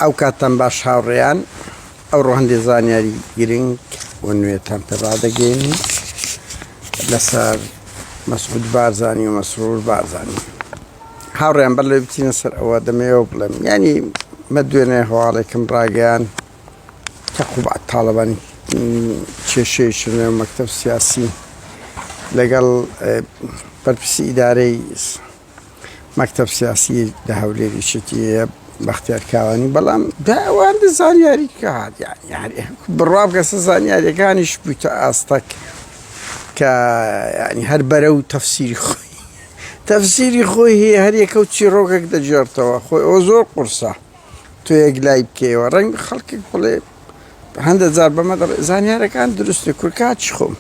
ئەو کاتان باش هاوڕێیان ئەو ڕوهەندی زانیاری گرنگ و نوێتان پێ ڕادەگەێنین لەسەر مەسعود بارزانی و مەسرور بارزانی. هاوڕێیان بەر لێ بچینە سەر ئەوە دەمەوێت بڵێم یعنی مە دوێنێ هەواڵێکم ڕاگەیان کە قوبعەت تاڵەبانی کێشەیەکی نێو مەکتەب سیاسی لەگەڵ بەرپرسی ئیدارەی مەکتەب سیاسی لە هەولێری شتیە بەختیار کاوانی بەڵام داوەندە زانیاری کات یعنی بڕواب کەسە زانیاریەکانیش بوویتە ئاستەک کە ینی هەر بەرە و تەفسیری خۆی هەیە هەر یەکە و چیرۆکێک دەجێڕتەوە خۆی ئەوە زۆر قورسە تۆ یەک لای بکەیەوە ڕەنگ خەڵکێک بڵێ هەندە جار بەمە زانیارەکان دروستە کورکاچی خۆم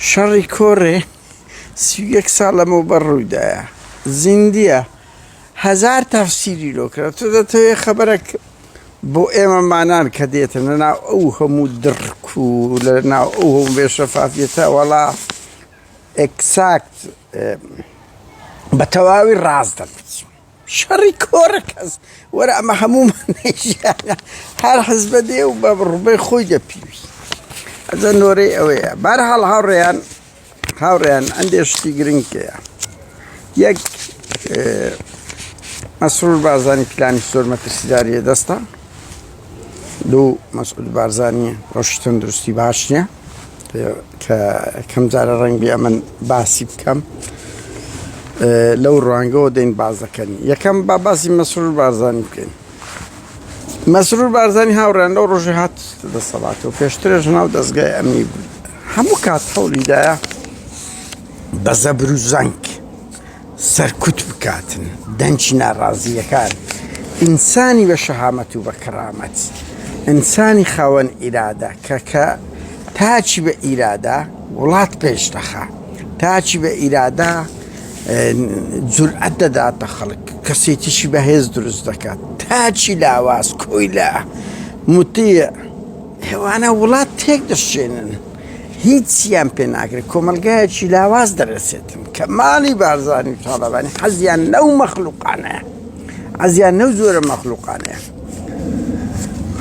شەڕی کۆڕێ 31 ساڵ لەمە بەڕوویدایە زیندیە هەزار تەفسیری لۆ کرا تۆ دەتەوێت خەبەرێک بۆ ئێمە مانان کە دێتن لەناو ئەو هەموو درک و لەناو ئەو هەموو بێشەفافیەتە وەڵا ئێکساکت بە تەواوی ڕاست دەبێت شەڕی کۆڕە کەس وەرە ئەمە هەموومان نەیژیانە هەر حزبە دێ و بە ڕوبەی خۆی دەپیوی ئەجە نۆرەی ئەوەیە بەرحاڵ هاوڕێیان ئەندێشتی گرنگەیە یەک مەسرور بارزانی پلانی زۆر مەترسیداریە دەستە دوو مەسعود بارزانی ڕۆشتن دروستی باش نییە کە کەم جارە ڕەنگی ئەمن باسی بکەم لەو ڕوانگەوە دەین باز دەکەنی یەکەم با باسی مەسرور بارزانی بکەین. مەسرور بارزانی هاوڕێیان لەو ڕۆژی هات دەسەڵاتەوە پێشترێژ ناو دەستگای ئەمنی بوو هەموو کات هەوڵیدایە بە زەبر و زەنگ سەرکوت بکاتن دەنجی ناڕازیەکان ئینسانی بە شەهامەت و بە کەرامەت ئینسانی خاوەن ئیرادە کە تاچی بە ئیرادە وڵات پێش دەخا تاچی بە ئیرادە جورئەت دەداتە خەڵک کەسێتیشی بەهێز دروست دەکات تاچی لاواز کۆی لە موتیە هێوانە وڵات تێک دەشێنن هیچیان پێ ناکرێت کۆمەلگایەکی لاواز دەرەسێتن کە ماڵی بارزانی و تاڵەبانی حەزیان نەو مەخلوقانەیە حەزیان نەو زۆرە مەخلوقانەیە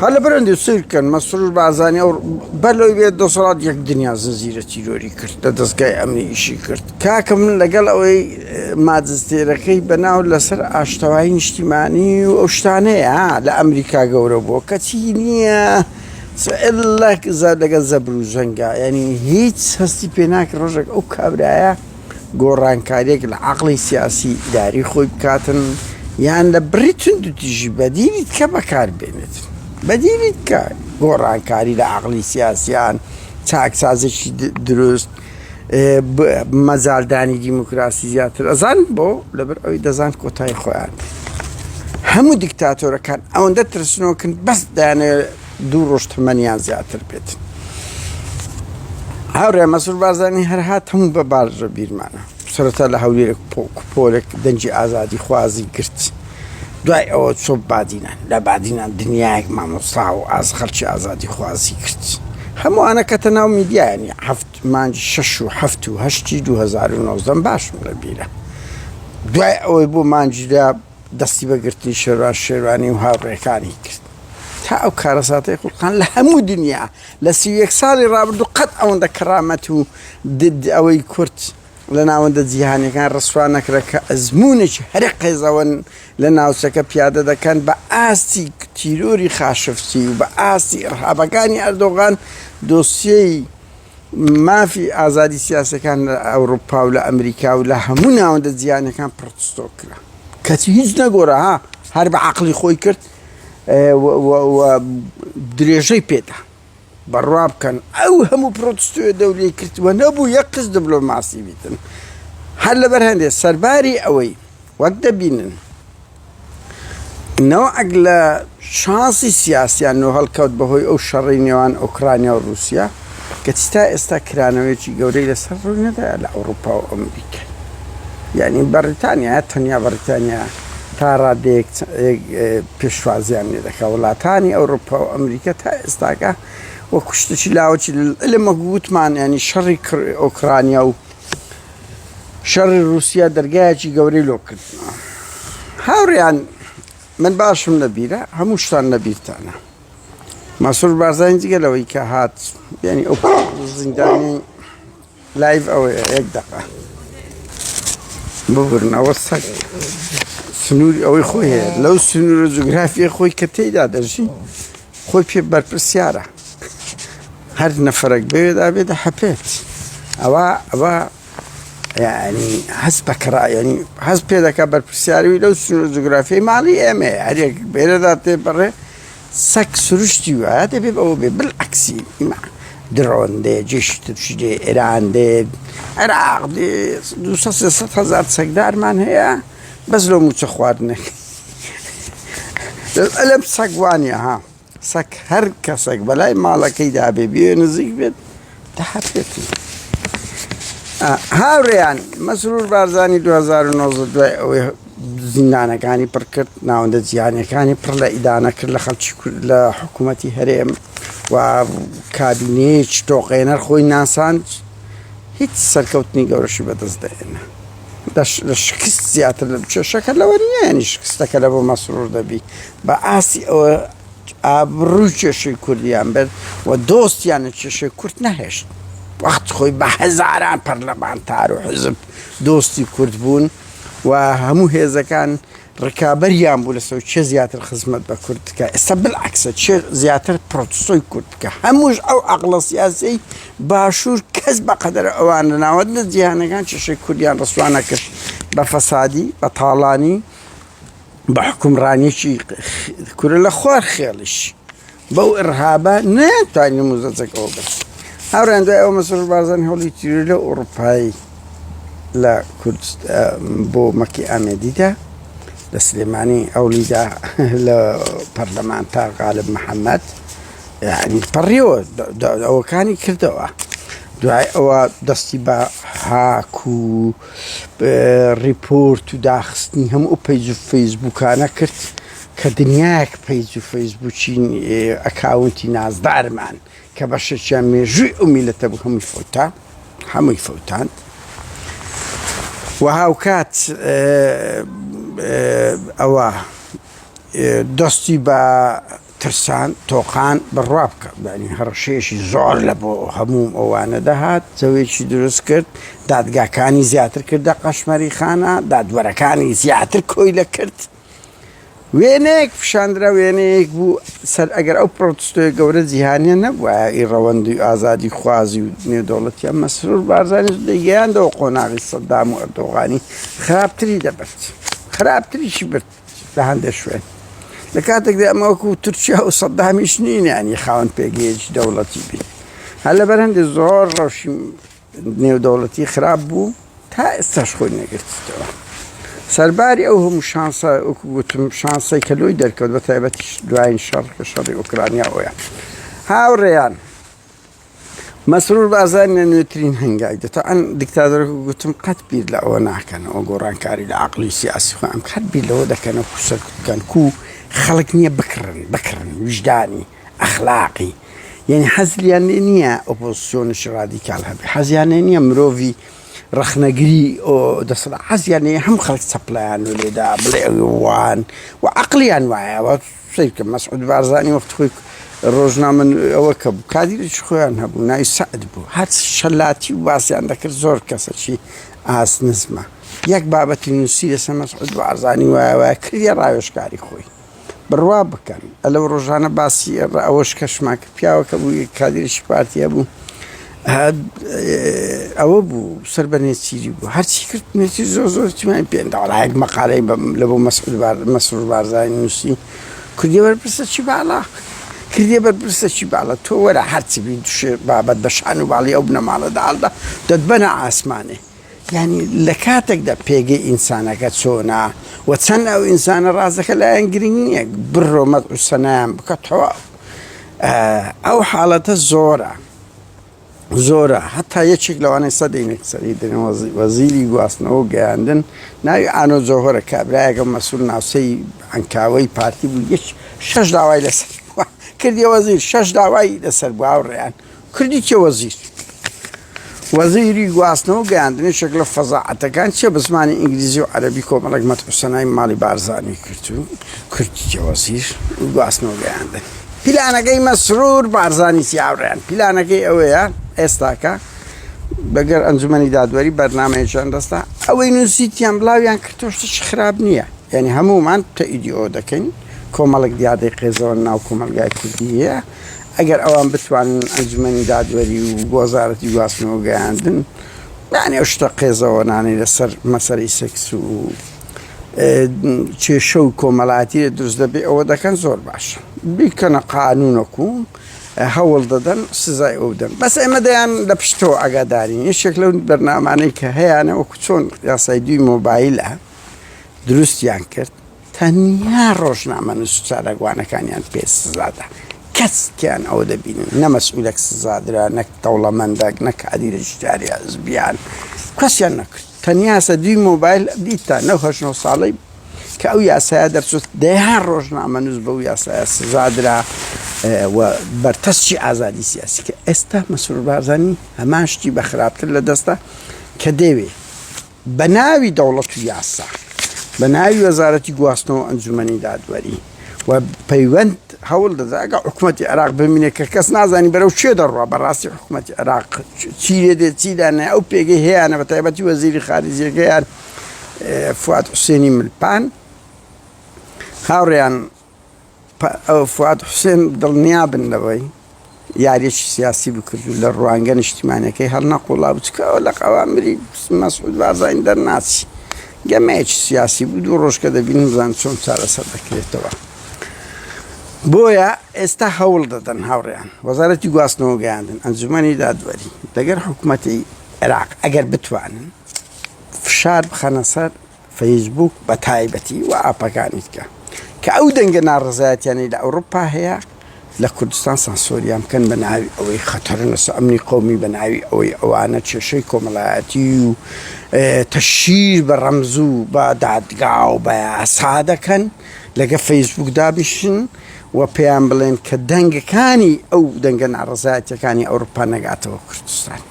هەر لە بەرەندی سیرکەن مەسرور بارزانی ئەو بەلەوەی بێت دەسەڵات یەک دنیا زنجیرە تیرۆری کرد لە دەستگای ئەمنی ئیشی کرد کاکە من لەگەڵ ئەوەی ماجستێرەکەی بەناو لەسەر ئاشتەوایی نیشتیمانی و ئەو شتانەیە لە ئەمریکا گەورە بووە کەچی نییە ئللەک لەگە زەبر و ژەنگە یعنی هیچ هەستی پێ ناکە ڕۆژێک ئەو کابرایە گۆڕانکاریێک لە عەقڵی سیاسی ئیداری خۆی بکاتن یان لە بڕی تونند و تیژی بەدیریت کە بەکاربێنێت بەدیریت کە گۆڕانکاری لە عەقڵی سیاسیان چاکسازێکی دروست مەزالدانی دیموکراسی زیاتر ئەزان بۆ لەبەر ئەوەی دەزان کۆتای خۆیان هەموو دیکتاتۆرەکان ئەوەندە ترسنۆکن بەس دایانێت دوو ڕۆژ تەمەنیان زیاتر بێت. هاوڕێ مەسرور بارزانی هەر هات هەموو بە بارژە بیرمانە سەرەتا لە هەولێرێک پۆلێک دەنجی ئازادی خوازی گرت دوای ئەوە چۆ بادینان لە بادینان دنیایەک مامۆستا و خەڵکی ئازادی خوازی کرد هەمووانە کەتە ناو میدیایانی مانجی 6 و 7 و 8 2019 باشم لە بیرە دوای ئەوەی بۆ مانجیدا دەستی بەگرتنی شێروانی و هاوڕێکانی کرد تا ئەو کارەساتەی خوڵقان لە هەموو دنیا لە 31 ساڵی ڕابردوو قەت ئەوەندە کەرامەت و ئەوەی کورد لە ناوەندە جیهانیەکان ڕسوا نەکرا کە ئەزمونێکی هەرە قەیزەوەن لە ناوچەکە پیادە دەکەن بە ئاستی تیرۆری خاشفتی و بە ئاستی ئەرهابەکانی ئەردۆغان دۆسیەی مافی ئازادی سیاسەکان لە ئەوروپا و لە ئەمریکا و لە هەموو ناوەندە جیهانیەکان پڕتستۆ کرا کەچی هیچ نەگۆڕە هەر بە عەقڵی خۆی کرد درێژەی پێدا بەڕوا بکەن ئەو هەموو پرۆتستۆی دەوری کردووە نەبوو یەک قس دیبلۆماسی بیتن هەر لەبەر هەندێک سەرباری ئەوەی وەک دەبینن نەوەک لە شانسی سیاسیان نۆ هەڵکەوت بەهۆی ئەو شەڕی نێوان ئۆکرانیا و رووسیا کە تا ئێستا کرانەوەیەکی گەورەی لەسەر ڕووی نەدایە لە ئەوروپا و ئەمریکا یعنی بەریتانیا تەنیا بەریتانیا تا ڕادەیەک پێشوازیان لێ دەکا وڵاتانی ئەوروپا و ئەمریکا تا ئێستاکە وەکو شتێکی لاوەکی لەمە گوتمان ینی شەڕی ئۆکرانیا و شەڕی رووسیا دەرگایەکی گەورەی لۆ کردنەوە هاوڕێیان من باشم لەبیرە هەموو شتان لەبیرتانە مەسرور بارزانی جگە لەوەی کە هات یعنی ئەو زیندانی لایڤ ئەوەیە 1 دقە ببرن ئەوە سەگ سنووری ئەوەی خۆی هەیە لەو سنوورە جوگرافیە خۆی کە تێیدا دەژی خۆی پێ بەرپرسیارە هەر نەفەرێک بەوێدا بێدە حەپێت ئەوە یعنی هەست بەکڕا ینی هەست پێ دەکا بەرپرسیاروی لەو سنوورە جوگرافیای ماڵی ئێمێ هەرێک بێرەدا تێپەڕێ سەگ سروشتی وایە دەبێ ئەوە بێ بالعەکسی درۆن دێ جێشی ترشی دێ ئێران دێ عێراق دێ 200,000 سەگدارمان هەیە بەس لەو موچە خواردنێک لەم سەگ وانە ها سەگ هەر کەسێک بەلای ماڵەکەی دابێ بێ نزیک بێت دەحەپێتی هاوڕێیان مەسرور بارزانی 2009 دوای ئەوەی زیندانەکانی پڕ کرد ناوەندە جیهانیەکانی پڕ لە ئیدانە کرد لە خەڵکی لە حکوومەتی هەرێم و کابینەیەکی تۆقێنەر خۆی ناساند هیچ سەرکەوتنی گەورەشی بەدەست دەهێنا لە شکست زیاتر لە کێشەکە لەوە نییە ینی شکستەکە لە بۆ مەسرور دەبی بە ئاسی ئەوە ئابڕووی کێشەی کوردیان بێت و دۆستیانە کێشەی کورد نەهێشت وەخت خۆی بە هەزاران پەرلەمانتار و حزب دۆستی کورد بوون و هەموو هێزەکان ڕکابەریان بوو لەسەر چێ زیاتر خزمەت بە کورد بکە ئێستا بالعەکسە چێ زیاتر پرۆتستۆی کورد بکە هەمووش ئەو عەقڵە سیاسی باشوور کەس بەقەدەر ئەوان لە ناوەندە جیهانەکان کێشەی کوردیان ڕسوا نەکرد بە فەسادی بە تاڵانی بە حکومڕانیەکی کورە لە خوار خێڵیش بەو ئەرهابە نەتوانین نموزەجێکەوە بێت هاوڕێیان دوای ئەوە مەسرور بارزانی هەوڵی تیری لە ئەوروپایی لە بۆ مەکی ئامێدیدا لە سلێمانی ئەولیدا لە پەرلەمانتار غالب محەممەد یعنی پەڕیەوە ئەوەکانی کردەوە دوای ئەوە دەستی بە هاک و ریپۆرت و داخستنی هەموو پەیج و فەیسبووکانە کرد کە دنیایەک پەیج و فەیسبووکی ئەکاونتی نازدارمان کە بەشێکیان مێژووی ئەو میلەتە بوو هەمووی فەوتاند و هاوکات ئەوە دەستی بە ترسان تۆقان بڕوا بکە هەڕەشەیەشی زۆر لە بۆ هەموو ئەوانە دەهات جەوێکی دروست کرد دادگاکانی زیاتر کردە قەشمەری خانە دادوەرەکانی زیاتر کۆی لە کرد وێنەیەک پیشاندرا وێنەیەک بوو سەر ئەگەر ئەو پرۆتستۆی گەورە جیهانیە نەبووە ئیڕەوەندی و ئازادی خوازی و نێودەوڵەتیان مەسرور بارزانی دەیگەیاندەوە قۆناغی سەدام و ئەردۆغانی خراپتری دەبرد خراپتریشی برد لە هەندێک شوێن لە کاتێکدا ئەمە وەکو تورکیا و سەدامیش نین ینی خاوەن پێگەیەکی دەوڵەتی بین هەر لەبەر هەندێک زۆر ڕەوشی نێودەوڵەتی خراپ بوو تا ئێستاش خۆی نەگرتەوە سەرباری ئەو هەموو شانسە وەکو گوتم شانسەی کە لۆی دەرکەوت بە تایبەتی دوایین شەڕ کە شەڕی ئوکرانیا ئەوە هاوڕێیان مەسرور بارزانی نوێترین هەنگاوی دەتا ئەن دیکتاتۆرێک گوتم قەت بیر لە ئەوە ناکەنەوە گۆڕانکاری لە عەقڵی سیاسی خۆیان قەت بیر لەوە دەکەنەوە کو سەرکوتکەن کو خەڵک نییە بکڕن وجدانی ئەخلاقی یعنی حەزیان نییە ئۆپۆزیسیۆنش ڕادیکال هەبێ حەزیان نییە مرۆڤی ڕخنەگری دەسەڵ حەزیانەیە هەم خەڵک چەپڵیان و لێدا بڵێ وان و عەقلیان وایەوە سیکە مەسعود بارزانی وەخت خۆی ڕۆژنامە ئەوە کە بوو کادیرێکی خۆیان هەبوو ناوی سەعد بوو هەر شەلاتی و باسییان دەکرد زۆر کەسەکی ئاس نزمە یەک بابەتی نووسی لەسەر مەسعود بارزانی وایە کردیە ڕاوێژکاری خۆی بڕوا بکەن ئەلەو ڕۆژانە باسی ئەوەش کەشما کرد پیاوەکە بوو کادیرێکی پارتیە بوو ئەوە بوو سەر بە نێچیری بوو هەرچی کرد نێچی زۆر تیمان پێنداوەڵایەک مەقالەی لە بۆ مەسرور بارزانی نووسی کوردیە بەرپرسە چی باڵا کردیە بەرپرسە چی باڵە تۆ وەرە هەرچی بی دوشێ بابەت بە شان و باڵی ئەو بنەماڵە داڵدا دەتبەنە ئاسمانێ یعنی لە کاتێکدا پێگەی ئینسانەکە چۆنا و چەند ئەو ئینسانە ڕازەکە لایەن گرنگ نییە بڕۆ مەدعو سەنایان بکەتەوە ئەو حاڵەتە زۆرە هەتا یەکێک لەوانەی سەدەینێک سەری دەنێ وەزیری گواستنەوە گەیاندن ناوی ئانۆ جۆهۆرە کابرایەکە مەسوول ناوسەی ئەنکاوەی پارتی بوو 6 داوای لەسەر کردی وەزیر 6 داوای لەسەر بوو هاوڕێیان کردی کێ وەزیر وەزیری گواستنەوە گەیاندنی شەکلە فەزاعەتەکان چێ بە زمانی ئینگلیزی و عەرەبی کۆمەڵێک مەترسەنای ماڵی بارزانی کردو کردیکە وەزیر گواستنەوە گەیاندن پیلانەکەی مەسرور بارزانی سیاوڕیان پیلانەکەی ئەوەیە ئێستاکە بەگەر ئەنجومەنی دادوەری بەرنامەیەکیان دەستا ئەوەی نووسیتیان بڵاویان کردۆشتش خراپ نییە یعنی هەمومان تەئیدیۆ دەکەین کۆمەڵک دیادەی قێزەوە ناو کۆمەلگای کوردی هەیە ئەگەر ئەوان بتوانن ئەنجومەنی دادوەری و وەزارەتی گواستنەوە گەیاندن یعنی ئەو شتە قێزەوەنانی لەسەر مەسەرەی سێکس و کێشە و کۆمەڵایەتی دروست دەبێ ئەوە دەکەن زۆر باشە بیکەنە قانونەکو هەوڵ دەدەن سزای ئەو دەن بەس ئێمە دەیان لە پشتەوە ئاگادارین یەکێک لەو بەرنامانەی کە هەیەە وەکو چۆن یاسای دوی مۆبایلە دروستیان کرد تەنیا ڕۆژنامە نووسچارەگوانەکانیان پێ سزادا کەسکیان ئەوە دەبینن نەمەسئولەک سزادرا نەک دەوڵەمەندێک نەک عادی ژداری حزبیان کەسیان نەکرد تەنیا سە دوی مۆبایل دیتە 9 ساڵەی کە ئەو یاسایە دەرچوت دەیان ڕۆژنامە نووس بە ئەو یاسایە سزادرا و بەرتەسچی ئازادی سیاسی کە ئێستا مەسرور بارزانی هەمان شتی بە خراپتر لە دەستە کە دەوێ بە ناوی دەوڵەت و یاسا بە ناوی وەزارەتی گواستنەوە ئەنجومەنی دادوەری و پەیوەند هەوڵ دەدا ئەگە حکوومەتی عێراق ببینێت کە کەس نازانی بەرەو چێ دەڕوا بەڕاستی حکوومەتی عێراق چی لێ دێت چی دانێ ئەو پێگەی هەیەە بە تایبەتی وەزیری خارجیەکەیان فواد حوسێنی ملپان هاوڕێیان ئەو فواد حوسێن دڵنیا بن لەوەی یاریەکی سیاسی بکردو لە ڕوانگە نیشتیمانەکەی هەر نەقوڵا بچکەوە لە قەوامری مەسعود بارزانی دەرناچی گەمەیەکی سیاسی بود و ڕۆژکە دەبین بزان چۆن چارەسەر دەکرێتەوە بۆیە ئێستا هەوڵ دەدەن هاوڕێیان وەزارەتی گواستنەوە گەیاندن ئەنجومەنی دادوەری لەگەر حکوومەتی عێراق ئەگەر بتوانن فشار بخەنە سەر فەیسبوک بە تایبەتی و ئاپەکانی تکە کە ئەو دەنگە ناڕزایەتیانی لە ئەوروپا هەیە لە کوردستان سانسۆریان بکەن بە ناوی ئەوەی خەتەرن لەسەر ئەمنی قەومی بە ناوی ئەوەی ئەوانە کێشەی کۆمەڵایەتی و تەشیر بە ڕەمز و بە دادگا و بە یاسا دەکەن لەگە فەیسبوکدا بشن و پێیان بڵێن کە دەنگەکانی ئەو دەنگە ناڕزایەتیەکانی ئەوروپا نەگاتەوە کوردستان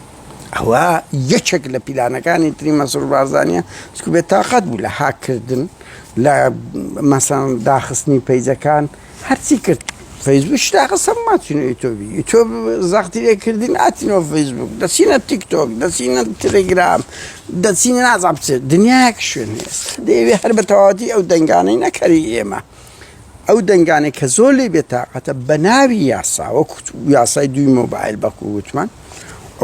ئەوە یەکێک لە پیلانەکانی تری مەسرور بارزانیە چکو بێت تاقەت بوو لە هاکردن لە مەسەڵەن داخستنی پەیجەکان هەرچی کرد فەیسبوک داخستە ماچینە ئیتۆبی ئیتۆب زاختیرێکردین ئاتینەوە فەیسبوک دەچینە تیکتۆک دەچینە تەلەگرام دەچینە نازانم چ دنیایەک شوێن هێست دەیەوێ هەر بە تەواوەتی ئەو دەنگانەی نەکەری ئێمە ئەو دەنگانەی کە زۆر لێ بێتاقەتە بە ناوی یاسا وەکو یاسای دوی مۆبایل بەکو وتمان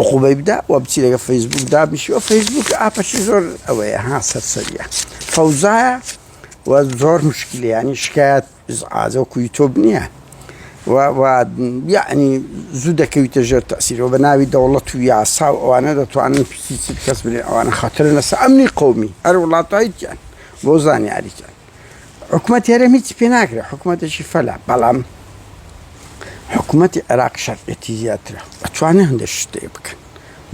عقوبەی بدا و بچی لەگە فەیسبوکدا بشی و فەیسبوک ئاپەشی زۆر ئەوەیە ها سەرسەریە فەوزایە و زۆر مشکلیانی شکایەت ئازە وەکو یوتۆب نییە و یعنی زوو دەکەویتە ژێر تەسیرەوە بە ناوی دەوڵەت و یاسا و ئەوانە دەتوانن پسی کەس بێ ئەوانە خەتەرن لەسەر ئەمنی قەومی هەر وڵاتاییان بۆ زانیاریکەن حکوومەتی هەرێم هیچ پێ ناکرێت حکوومەتێکی فەلا بەڵام حکوومەتی عێراق شەرعەتی زیاترە ئەتوانێ هەندێک شتێ بکەن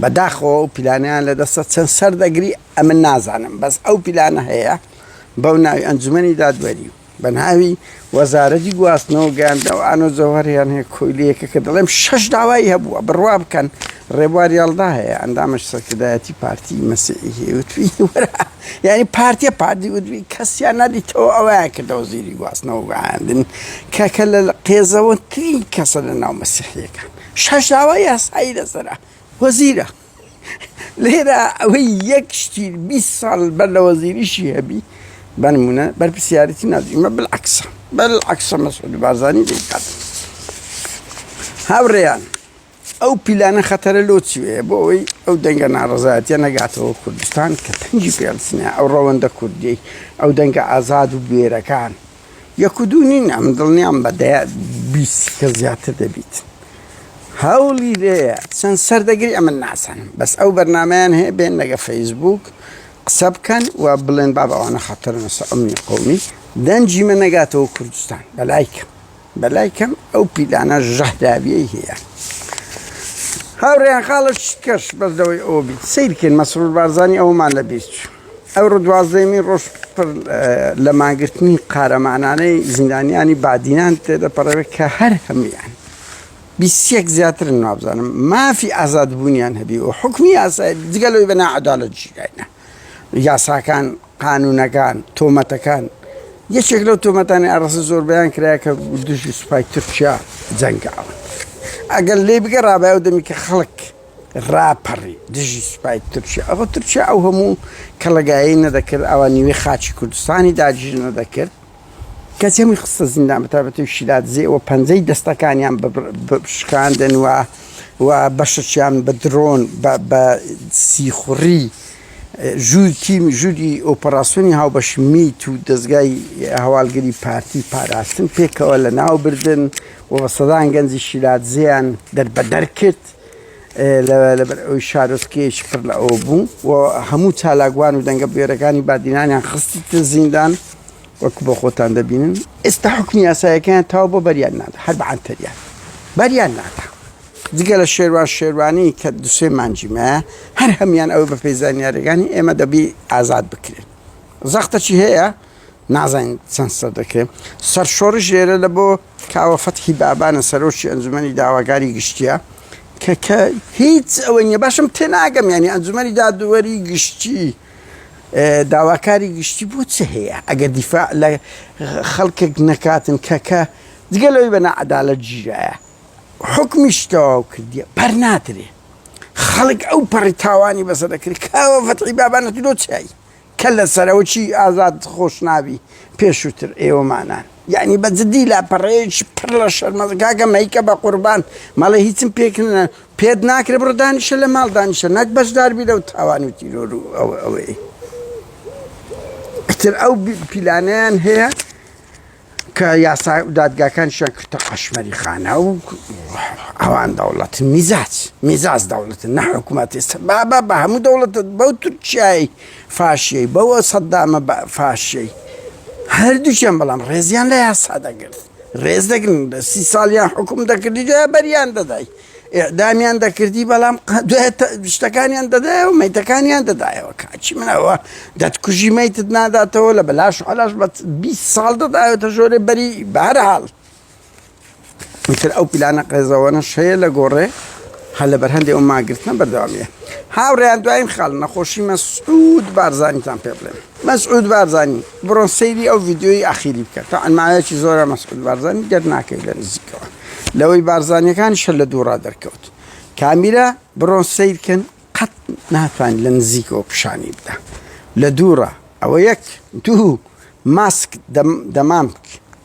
بەداخەوە ئەو پیلانیان لە دەستە چەند سەردەگری ئەمە نازانم بەس ئەو پیلانە هەیە بەو ناوی ئەنجومەنی دادوەری بە ناوی وەزارەتی گواستنەوە گەیاندەوە ئانۆ جەوهەریان هەیە کۆیلەیەکە کە دەڵێم 6 داوای هەبووە بڕوا بکەن ڕێبواری هەڵدا هەیە ئەندامەش سەرکردایەتی پارتی مەسیحی هەیە وتوی وەرە یعنی پارتیە پارتی وتوی کەسیان نەدیتەوە ئەوەیە کردە وەزیری گواستنەوە گەیاندن کە لە قێزەوەترین کەسە لە ناو مەسیحیەکان 6 داوای یاسایی لەسەرە وەزیرە لێرە ئەوەی یەک شتی 20 ساڵ بەر لە وەزیریشی هەبی بنمونە بەرپرسیارەتی نادیمە بالعکسە مەسعود بارزانی دەیکات هاوڕێیان ئەو پیلانە خەتەرە لۆ چوێ بۆ ئەوەی ئەو دەنگە ناڕزایەتیە نەگاتەوە کوردستان کە تەنگی پێڵسنە ئەو ڕەوەندە کوردی ئەو دەنگە ئازاد و بێرەکان یەک و دوو نین ئەم دڵنیام بە 20 کە زیاتر دەبیت هەوڵی لێیە چەند سەردەگری ئەمە ناسانم بەس ئەو بەرنامەیان هەیە بێن لەگە فەیسبوک قسە بکەن و بڵێن با بەوانە خەتەرن لەسەر ئەمنی قەومی دەنجی من نەگاتەوە کوردستان بەلایکەم ئەو پیلانە ژەهراویەی هەیە هاوڕێیان خاڵە کەش بەسەوەی ئەوە بیت سیرکەین مەسرور بارزانی ئەومان لە بیست ئەوڕۆ 12 ڕۆژ لە ماگرتنی قارەمانانەی زیندانیانی بادینان تێدەپەڕەوێت کە هەر هەمویان بیسێک زیاتر نابزانم مافی ئازادبوونیان هەبی و حکمی یاسای جگە لەوەی بە نائەداڵەت ژیاینە یاساکان قانونەکان تۆمەتەکان یەکێک لەو تۆمەتانی ئاڕەسە زۆر بەیان کرایە کە دژی سوپای تورکیا جەنگاون ئەگەر لێ بگە ڕابای و دەمی کە خەڵک ڕاپەڕی دژی سوپای تورکیا ئەوە تورکیا ئەو هەموو کەڵەگایەی نەدەکرد ئەوە نیوەی خاچی کوردستانی داگیر نەدەکرد کەسێمی خستە زیندان بەتابەتی شیلات زێەوە پەنجەی دەستەکانیان بشکاندن و بەشەیان بە درۆن بە سیخوڕی ژووری ئۆپەراسیۆنی هاوبەش میت و دەستگای هەواڵگەری پارتی پاراستن پێکەوە لە ناو بردن و بە سەدان گەنجی شیلات زێیان دەربەدەر کرد لەبەر ئەوی شارۆچکەیەکی پڕ لە ئەوە بوو و هەموو چالاکوان و دەنگە بێرەکانی بادینانیان خستیتە زیندان وەکو بۆ خۆتان دەبینن ئێستا حکمی یاسایەکەیان تاو بۆ بەریان نادا هەر بەعەنتەریان بەریان نادا جگە لە شێروانی کە دوسێ مانجیمەیە هەر هەمیان ئەوە بە پێی زانیاریەکانی ئێمە دەبی ئازاد بکرێن زەختەچی هەیە نازانین چەند سەر دەکرێت سەرشۆڕش لێرە لە بۆ کاوە فەتحی بابانە سەرۆکی ئەنجومەنی داواگاری گشتیە کە هیچ ئەوە نییە باشم تێناگەم ینی ئەنجومەنی دادوەری گشتی داواکاری گشتی بۆ چه هەیە ئەگەر دیفاع لە خەڵکێک نەکاتن کە جگە لەوەی بە نائەداڵەت گیرایە حکمیش تەواو کردیە بەر ناترێ خەڵک ئەو پەڕی تاوانی بەسەر دەکرد کاوە فەتحی بابانە تۆ چای کە لە سەرەوەی ئازاد خۆش نابی پێشووتر ئێوەمانان یعنی بە جدی لاپەڕەیەکی پڕ لە شەرمەزە کاکە مەیکە بە قوربان مەڵێ هیچم پێکردنە پێت ناکرێ بڕۆ دانیشە لە ماڵ دانیشە نەک بەشداربی لەو تاوان و تیرۆر و ئەوەی تر ئەو پیلانەیان هەیە کە یاسا دادگاکانشیان کردە قەشمەری خانە و ئەوان دەوڵەتن میزاج دەوڵەتن نە حکوومەت ئێستا بابا بە هەموو دەوڵەتە بەو تورکیای فاشیەی بەوە سەدامە فاشیەی هەردووشیان بەڵام ڕێزیان لە یاسا دەگرت ڕێز دەگرن 30 ساڵیان حکوم دەکردی دوای بەریان دەدای ئێعدامیان دەکردی بەڵام شتەکانیان دەدایەوە و مەیتەکانیان دەدایەوە کاچی منەوە دەتکوژی مەیتت ناداتەوە لە بەلاش علاش بە 20 ساڵ دەدایەوەتە ژۆرێ بەری بەهەرحاڵ ئیتر ئەو پیلانە قێزەوەنەش هەیە لە گۆڕێ هەر لەبەر هەندێک ئەو ماگرتنە بەردەوامیە هاوڕێیان دوایین خاڵ نەخۆشی مەسعود بارزانیتان پێ بڵێن مەسعود بارزانی بڕۆن سەیری ئەو ڤیدیۆی ئاخیری بکە تا ئەنمایەکی زۆرە مەسعود بارزانی دەرناکەی لە نزیکەوە لەوەی بارزانیەکانیشە لە دووڕا دەرکەوت کامیرە بڕۆن سیرکن قەت ناتوانین لە نزیکەوە پیشانی بدە لە دووڕە ئەوە یەک دوو ماسک دەمام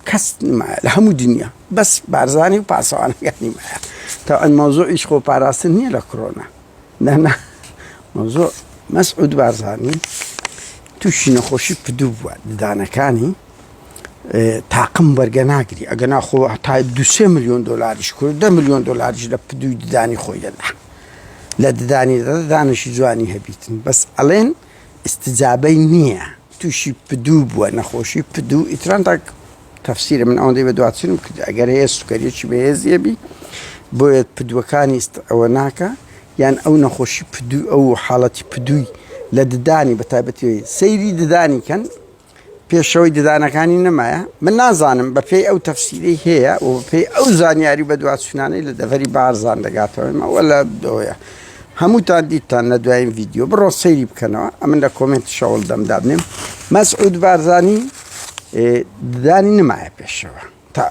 کەس نمایە لە هەموو دنیا بەس بارزانی و پاسەوانەکانی مایە تا ئەن مەوزوعیش خۆپاراستن نییە لە کۆرۆنا نەنا مەوزوع مەسعود بارزانی تووشی نەخۆشی پدوو بووە ددانەکانی تاقم وەرگە ناگری ئەگە ناخۆ تا 2 ملیۆن دۆلاریش کرد 10 ملیۆن دۆلاریش لە پدووی ددانی خۆی دەدا لە ددانی دانشی جوانی هەبیتن بەس ئەڵێن استجابەی نییە تووشی پدوو بووە نەخۆشی پدوو ئیتران تا تەفسیرە من ئەوەندەی بە دواتچنم کرد ئەگەر هەیە سوکەریەکی بەهێزیەبی بۆیە پدوەکانی ئەوە ناکە یان ئەو نەخۆشی پدوو ئەو حاڵەتی پدووی لە ددانی بە تایبەتی سەیری ددانی کەن پێشەوەی ددانەکانی نەمایە من نازانم بە پێی ئەو تەفسیرەی هەیە و بە پێی ئەو زانیاری بە دواتچوونانەی لە دەڤەری بارزان دەگاتەوە ئەوە لە دۆیە هەمووتان دیتان لە دوایین ڤیدیۆ بڕۆ سەیری بکەنەوە ئەمن لە کۆمنت شەوڵ دەمدابنێم مەسعود بارزانی ددانی نمایە پێشەوە تا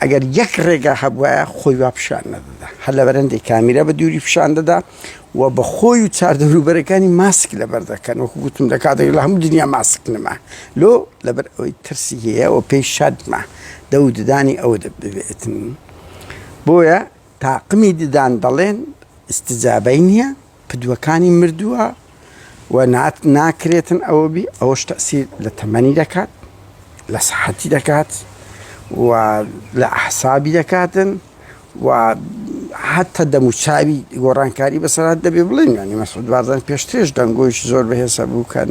ئەگەر یەک ڕێگە هەبوایە خۆی وا پیشان نەدەدا هەر لە بەرەندەی کامیرە بە دووری پیشان دەدا و بە خۆی و چاردەوروبەرەکانی ماسک لەبەر دەکەن وەکو گوتم دەکاتێک لە هەموو دنیا ماسک نما لۆ لەبەر ئەوەی ترسی هەیە و پێی شادمە دە و ددانی ئەوە دەبێتن بۆیە تاقمی ددان دەڵێن استجابەی نییە پدوەکانی مردووە و ناکرێتن ئەوە بی ئەوەش تەسیر لە تەمەنی دەکات لە سەحەتی دەکات و لە ئەحسابی دەکاتن و حتى دەموچاوی گۆڕانکاری بەسەرات دەبێ بڵێن ینی مەسعود بارزانی پێشترێش دەنگۆیش زۆر بەهێسە بوو کە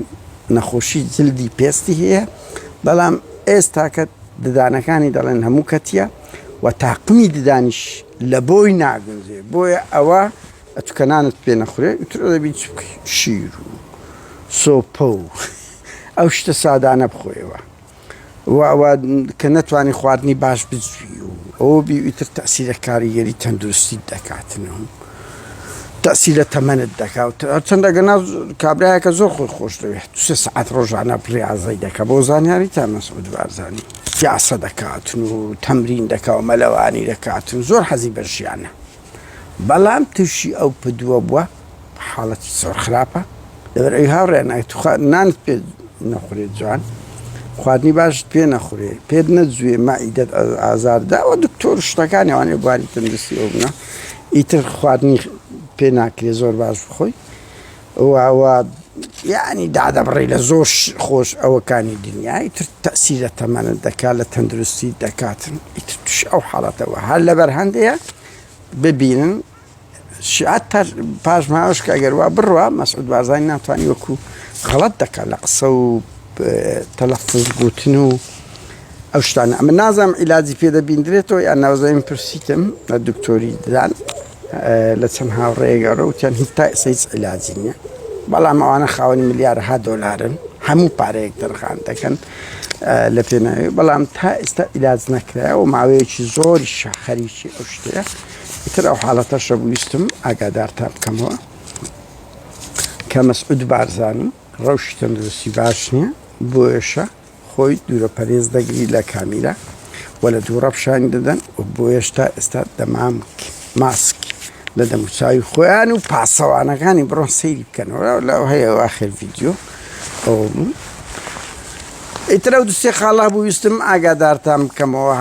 نەخۆشی جلدی پێستی هەیە بەڵام ئێستا کە ددانەکانی دەڵێن هەموو کەتیە و تاقمی ددانیش لە بۆی ناگونجێ بۆیە ئەوە ئەتوکەنانت پێ نەخورێ ئیتر دەبی شیر و سۆپە و ئەو شتە سادانە بخۆیەوە و کە نەتوانی خواردنی باش بجوی و ئەوە بیتر تەسیرە کاریگەری تەندروستی دەکاتنەوە تەسیرە تەمەنت دەکات چەندە گەنا کابراایەکە زۆر خۆی خۆش دەوێت سێ سەعات ڕۆژانە ڕاضی دەکە بۆ زانیاری تا مەسعود بارزانی یاسە دەکاتن و تەمرین دەکات و مەلەوانی دەکاتن زۆر حەزی بە ژیانە بەڵام تووشی ئەو پدووە بووە حاڵەتی زۆر خراپە لەبەر ئەوی هاوڕێن نانت پێ نەخورێت جوان خواردنی باشت پێ نەخورێ پێت نەجوێ مائیدەت ئازاردا ئەوە دکتۆر شتەکانی ئەوانێ بواری تەندروستی ئەو بنە ئیتر خواردنی پێ ناکرێ زۆر باش بخۆی ئەوە یعنی دادەبڕێ لە زۆر خۆش ئەوەکانی دنیا ئیتر تەسیرە تەمەنت دەکات لە تەندروستی دەکاتن ئیتر توش ئەو حاڵەتەوە هەر لەبەر هەندەیە ببینن شعات پاش ماوەش کە ئەگەر وا بڕوە مەسعود بارزانی ناتوانانی وەکو غەڵەت دەکات لە قسە و تەلەفوز گوتن و ئەو شتانە ئەمە نازانم عیلاجی پێ دەبیندرێتەوە یان ناوزەیم پرسیتم لە دکتۆری ددان لە چەند هاوڕێگەڕە وتیان هیچ تا ئێستا هیچ عیلاجی نییە بەڵام ئەوانە خاوەنی ملیارها دۆلارن هەموو پارەیەک دەرخان دەکەن لە پێناوی بەڵام تا ئێستا عیلاج نەکرایە و ماوەیەکی زۆری خەریکی ئەو شتەیە ئیتر ئەو حاڵەتەشە بویستم ئاگادارتان بکەمەوە کە مەسعود بارزانی ڕەوشی تەندروستی باش نییە بۆیشە خۆی دوورەپەرێز دەگری لە کامیرە و لە دووڕە پیشانی دەدەن و بۆیش تا ئێستا دەمام ماسک لە دەموچاوی خۆیان و پاسەوانەکانی بڕۆن سەیری بکەنەوە لەو هەیە ئاخر ڤیدیۆ ئیتر ئەو دوسێ خاڵا بوویستم ئاگادارتان بکەمەوە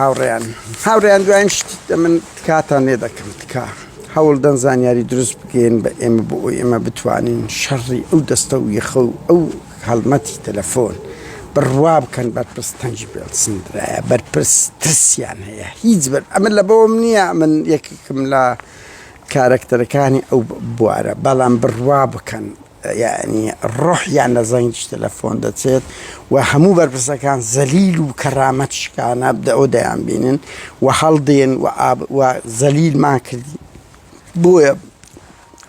هاوڕێیان دوایین شت من تکاتان لێ دەکەم تکا هەوڵ دەن زانیاری دروست بگەین بە ئێمە بۆ ئێمە بتوانین شەڕی ئەو دەستە و یەخە و ئەو هەڵمەتی تەلەفۆن بڕوا بکەن بەرپرس تەنجی پێڵسندرایە بەرپرس ترسیان هەیە هیچ ئەمە لە بەوەم نییە من یەکێکم لە کارکتەرەکانی ئەو بوارە بەڵام بڕوا بکەن یعنی ڕۆحیان لە زەنگی تەلەفۆن دەچێت و هەموو بەرپرسەکان زەلیل و کەرامەت شکانە ئەو دەیان بینن و هەڵدێن و زەلیلمان کردی بۆیە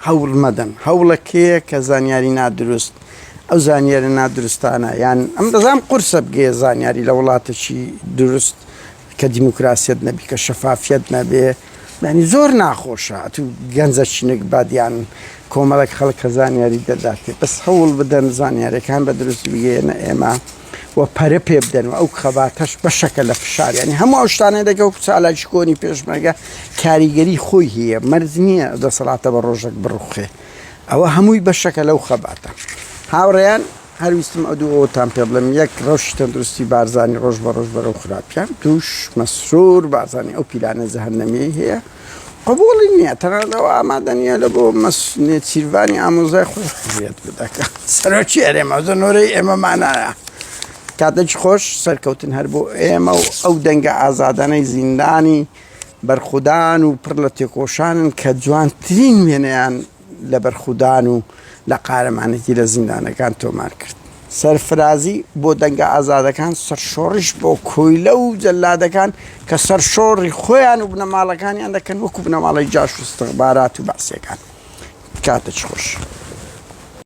هەوڵ مەدەن هەوڵەکەیە کە زانیاری نادروست ئەو زانیاری نادروستانە یان ئەم دەزانم قورسە بگێ زانیاری لە وڵاتێکی دروست کە دیموکراسیەت نەبی کە شەفافیەت نەبێ ینی زۆر ناخۆشە تو گەنجەچینێک بادیان کۆمەڵێک خەڵک کە زانیاری دەداتێ بەس هەوڵ بدەن زانیاریەکان بە دروست بگەێنە ئێمە و پەرە پێ بدەن و ئەو خەباتەش بەشەکە لە فشار ینی هەموو ئەو شتانەی دەکە و چالاکی کۆنی پێشمەرگە کاریگەری خۆی هەیە مەرج نییە دەسەڵاتە بە ڕۆژێک بڕوخێ ئەوە هەمووی بەشەکە لەو خەباتە هاوڕێیان هەرویستم ئەوتان پێ بڵێم یەک ڕەوشی تەندروستی بارزانی ڕۆژ بە ڕۆژ بەرەو خراپیان توش مەسرور بارزانی ئەو پیلانە زەهەنەمەی هەیە قبوڵی نییە تەنانەوە ئامادە نییە لە بۆ نێچیروانی ئامۆزای خۆش بێت بدەکە سەرۆکی ئەرێمە زۆرەی ئێمەمانایە کاتێکی خۆش سەرکەوتن هەر بۆ ئێمە و ئەو دەنگە ئازادانەی زیندانی بەرخودان و پڕ لە تێکۆشانن کە جوانترین وێنەیان لە بەرخودان و لە قارەمانێتی لە زیندانەکان تۆمار کرد سەرفرازی بۆ دەنگە ئازادەکان سەرشۆڕیش بۆ کۆیلە و جەلادەکان کە سەرشۆڕی خۆیان و بنەماڵەکانیان دەکەن وەکو بنەماڵی جاش و استخبارات و باسیەکان کاتێک خۆش